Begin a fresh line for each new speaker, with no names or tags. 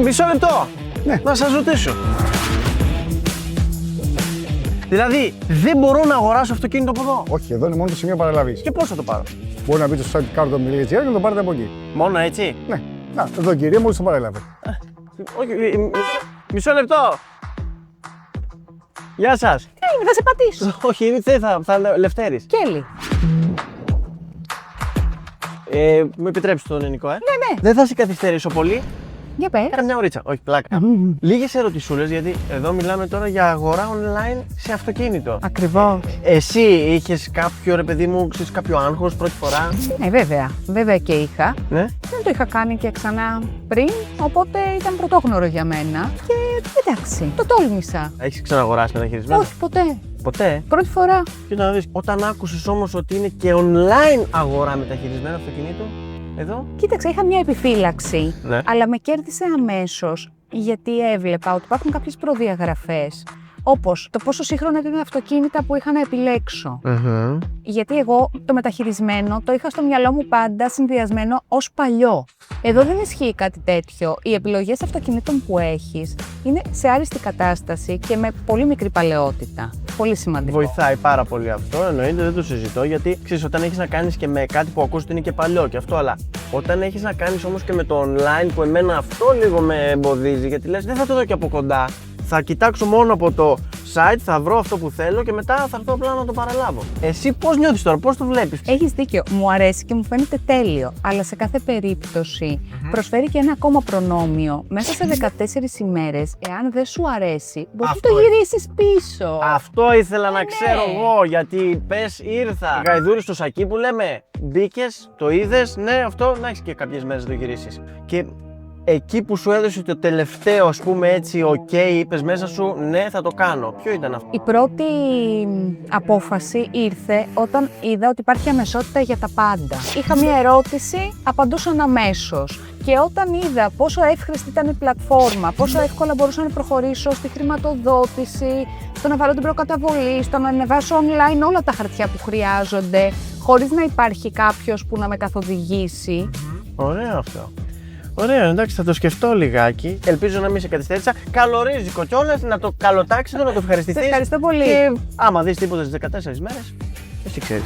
Μισό λεπτό.
Ναι.
Να σας ρωτήσω. Δηλαδή, δεν μπορώ να αγοράσω αυτοκίνητο από εδώ.
Όχι, εδώ είναι μόνο το σημείο παραλαβής.
Και πώς θα το πάρω?
Μπορεί να μπείτε στο site cardo.gr και να το πάρετε από εκεί.
Μόνο έτσι?
Ναι. Να, εδώ κυρία, μόλις το παρέλαβε.
Όχι, μισό λεπτό. Γεια σας.
Θα σε πατήσω.
Όχι, δεν θα Λευτέρης.
Κέλλη.
Μου επιτρέψει τον Νικό,
Ναι.
Δεν θα σε καθυστερήσω πολύ.
Για πες.
Κάνα μια ωρίτσα. Όχι, πλάκα. Λίγες ερωτησούλες, γιατί εδώ μιλάμε τώρα για αγορά online σε αυτοκίνητο.
Ακριβώς.
Εσύ είχες κάποιο, ρε παιδί μου, ξέρεις, κάποιο άγχος πρώτη φορά?
Ναι, βέβαια. Βέβαια και είχα.
Ναι.
Δεν το είχα κάνει και ξανά πριν, οπότε ήταν πρωτόγνωρο για μένα. Και εντάξει, το τόλμησα.
Έχεις ξαναγοράσει μεταχειρισμένο?
Όχι, ποτέ.
Ποτέ.
Πρώτη φορά.
Κοίτα να δεις, όταν άκουσες όμως ότι είναι και online αγορά μεταχειρισμένο αυτοκινήτου, εδώ.
Κοίταξε, είχα μια επιφύλαξη,
Ναι.
αλλά με κέρδισε αμέσως γιατί έβλεπα ότι υπάρχουν κάποιες προδιαγραφές. Όπως το πόσο σύγχρονα ήταν τα αυτοκίνητα που είχα να επιλέξω. Γιατί εγώ το μεταχειρισμένο το είχα στο μυαλό μου πάντα συνδυασμένο ως παλιό. Εδώ δεν ισχύει κάτι τέτοιο. Οι επιλογές αυτοκινήτων που έχεις είναι σε άριστη κατάσταση και με πολύ μικρή παλαιότητα. Πολύ σημαντικό.
Βοηθάει πάρα πολύ αυτό, εννοείται, δεν το συζητώ, γιατί ξέρεις, όταν έχεις να κάνεις και με κάτι που ακούς ότι είναι και παλιό και αυτό, αλλά όταν έχεις να κάνεις όμως και με το online, που εμένα αυτό λίγο με εμποδίζει, γιατί λες δεν θα το δω και από κοντά. Θα κοιτάξω μόνο από το site, θα βρω αυτό που θέλω και μετά θα έρθω απλά να το παραλάβω. Εσύ πώς νιώθεις τώρα, πώς το βλέπεις?
Έχεις δίκιο, μου αρέσει και μου φαίνεται τέλειο, αλλά σε κάθε περίπτωση προσφέρει και ένα ακόμα προνόμιο. Μέσα σε 14 ημέρες, εάν δεν σου αρέσει, μπορείς να το γυρίσεις πίσω.
Αυτό ήθελα να ξέρω εγώ, γιατί πες ήρθα. Γαϊδούρι στο σακί που λέμε, μπήκες, το είδες, ναι, αυτό να έχεις και κάποιες μέρες να το γυρίσεις. Και εκεί που σου έδωσε το τελευταίο, ας πούμε έτσι, είπες μέσα σου, ναι, θα το κάνω. Ποιο ήταν αυτό?
Η πρώτη απόφαση ήρθε όταν είδα ότι υπάρχει αμεσότητα για τα πάντα. Είχα μία ερώτηση, απαντούσαν αμέσως. Και όταν είδα πόσο εύχρηστη ήταν η πλατφόρμα, πόσο εύκολα μπορούσα να προχωρήσω στη χρηματοδότηση, στο να βάλω την προκαταβολή, στο να ανεβάσω online όλα τα χαρτιά που χρειάζονται, χωρίς να υπάρχει κάποιος που να με καθοδηγήσει.
Ωραίο αυτό. Ωραίο, εντάξει, θα το σκεφτώ λιγάκι. Ελπίζω να μην σε καθυστέρησα. Καλορίζικο κιόλας, να το καλοτάξεις, να το ευχαριστηθείς.
Ευχαριστώ πολύ.
Και άμα δεις τίποτα στις 14 μέρες, εσύ ξέρεις.